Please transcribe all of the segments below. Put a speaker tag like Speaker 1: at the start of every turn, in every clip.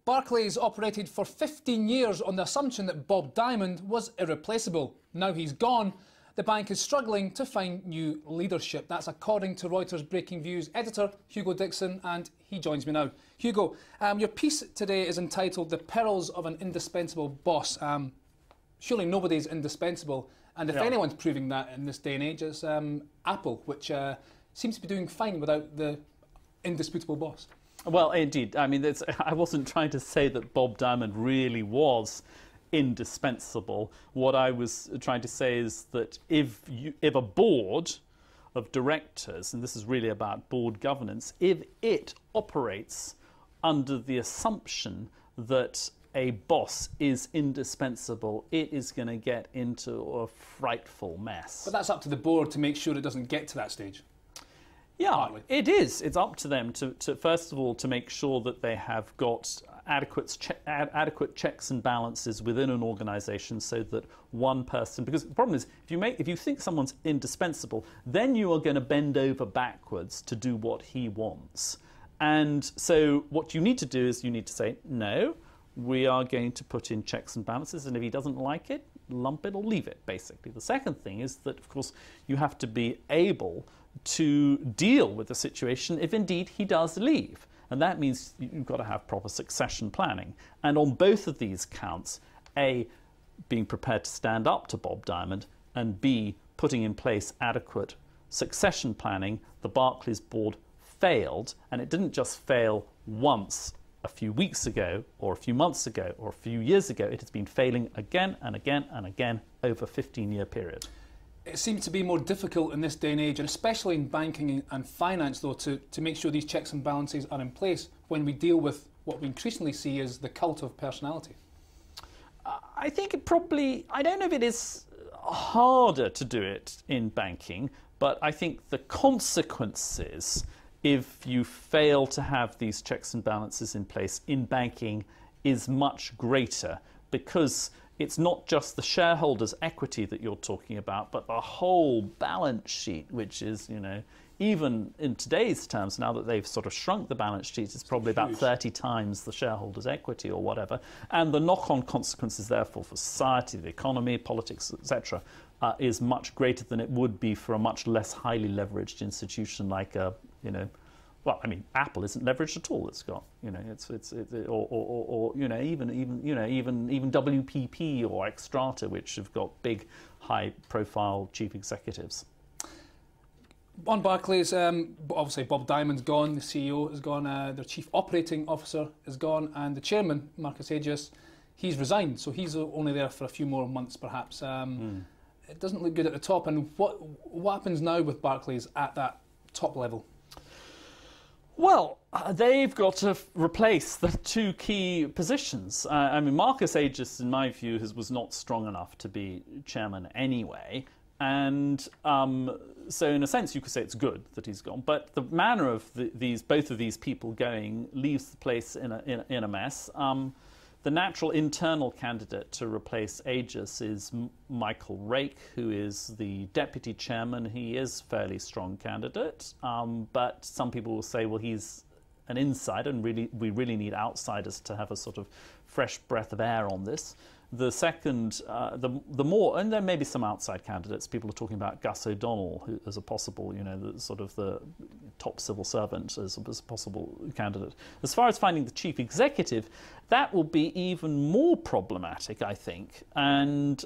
Speaker 1: Barclays operated for 15 years on the assumption that Bob Diamond was irreplaceable. Now he's gone, the bank is struggling to find new leadership. That's according to Reuters Breakingviews editor Hugo Dixon, and he joins me now. Hugo, your piece today is entitled "The Perils of an Indispensable Boss." Surely nobody's indispensable, and if anyone's proving that in this day and age, it's Apple, which seems to be doing fine without the indisputable boss.
Speaker 2: Well, indeed. I mean, I wasn't trying to say that Bob Diamond really was indispensable. What I was trying to say is that if a board of directors, and this is really about board governance, if it operates under the assumption that a boss is indispensable, it is going to get into a frightful mess.
Speaker 1: But that's up to the board to make sure it doesn't get to that stage.
Speaker 2: Yeah,
Speaker 1: partly.
Speaker 2: It is. It's up to them to first of all to make sure that they have got adequate checks and balances within an organisation, so that one person. Because the problem is, if you think someone's indispensable, then you are going to bend over backwards to do what he wants. And so what you need to do is you need to say, no, we are going to put in checks and balances, and if he doesn't like it, lump it or leave it, basically. The second thing is that, of course, you have to be able to deal with the situation if indeed he does leave. And that means you've got to have proper succession planning. And on both of these counts, A, being prepared to stand up to Bob Diamond, and B, putting in place adequate succession planning, the Barclays board failed. And it didn't just fail once a few weeks ago, or a few months ago, or a few years ago. It has been failing again and again and again over a 15-year period.
Speaker 1: It seems to be more difficult in this day and age, and especially in banking and finance, though, to make sure these checks and balances are in place when we deal with what we increasingly see as the cult of personality.
Speaker 2: I think it probably, I don't know if it is harder to do it in banking, but I think the consequences, if you fail to have these checks and balances in place in banking, is much greater, because it's not just the shareholders' equity that you're talking about, but the whole balance sheet, which is, you know, even in today's terms, now that they've sort of shrunk the balance sheet, it's probably about 30 times the shareholders' equity or whatever. And the knock-on consequences, therefore, for society, the economy, politics, etc., is much greater than it would be for a much less highly leveraged institution like a, you know, well, I mean, Apple isn't leveraged at all. It's got, you know, or you know, even WPP or Xstrata, which have got big, high-profile chief executives.
Speaker 1: On Barclays, obviously Bob Diamond's gone, the CEO is gone, their chief operating officer is gone, and the chairman, Marcus Agius, he's resigned, so he's only there for a few more months, perhaps. It doesn't look good at the top. And what happens now with Barclays at that top level?
Speaker 2: Well, they've got to replace the two key positions. I mean, Marcus Agius, in my view, was not strong enough to be chairman anyway. And so, in a sense, you could say it's good that he's gone. But the manner of both of these people going leaves the place in a mess. The natural internal candidate to replace Agius is Michael Rake, who is the deputy chairman. He is a fairly strong candidate, but some people will say, well, he's an insider, and we really need outsiders to have a sort of fresh breath of air on this. The second, the more, and there may be some outside candidates. People are talking about Gus O'Donnell who, as a possible, you know, the top civil servant as a possible candidate. As far as finding the chief executive, that will be even more problematic, I think. And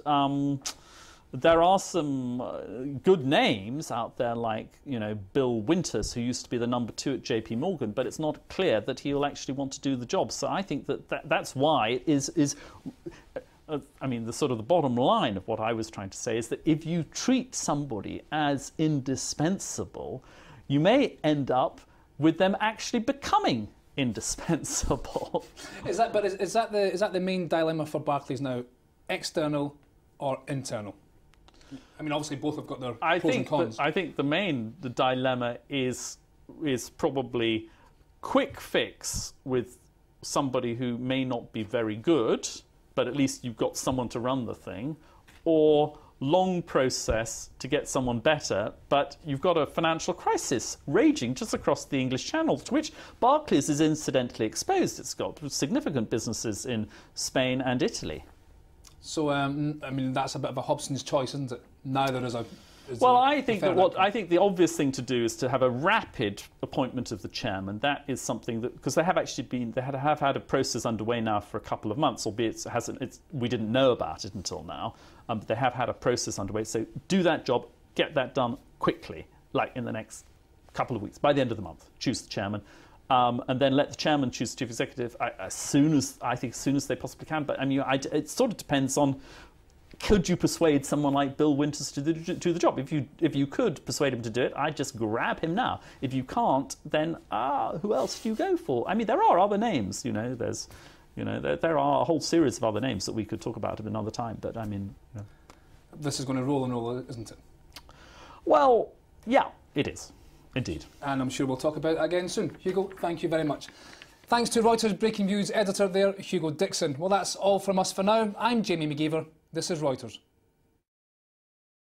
Speaker 2: there are some good names out there, like, you know, Bill Winters, who used to be the number 2 at JP Morgan, but it's not clear that he'll actually want to do the job. So I think that's why it is. I mean, the bottom line of what I was trying to say is that if you treat somebody as indispensable, you may end up with them actually becoming indispensable.
Speaker 1: Is that the main dilemma for Barclays now? External or internal? I mean, obviously both have got their pros and cons.
Speaker 2: I think the dilemma is probably quick fix with somebody who may not be very good, but at least you've got someone to run the thing, or long process to get someone better, but you've got a financial crisis raging just across the English Channel, to which Barclays is incidentally exposed. It's got significant businesses in Spain and Italy.
Speaker 1: So, I mean, that's a bit of a Hobson's choice, isn't it? Neither is a...
Speaker 2: Well, I think the obvious thing to do is to have a rapid appointment of the chairman. That is something that, because they have had a process underway now for a couple of months, albeit we didn't know about it until now. But they have had a process underway. So do that job, get that done quickly, like in the next couple of weeks, by the end of the month. Choose the chairman, and then let the chairman choose the chief executive as soon as they possibly can. But I mean, it sort of depends on. Could you persuade someone like Bill Winters to do the job? If you could persuade him to do it, I'd just grab him now. If you can't, then who else do you go for? I mean, there are other names. There are a whole series of other names that we could talk about at another time. But I mean,
Speaker 1: this is going to roll and roll, isn't it?
Speaker 2: Well, yeah, it is, indeed.
Speaker 1: And I'm sure we'll talk about it again soon. Hugo, thank you very much. Thanks to Reuters Breakingviews editor there, Hugo Dixon. Well, that's all from us for now. I'm Jamie McGeever. This is Reuters.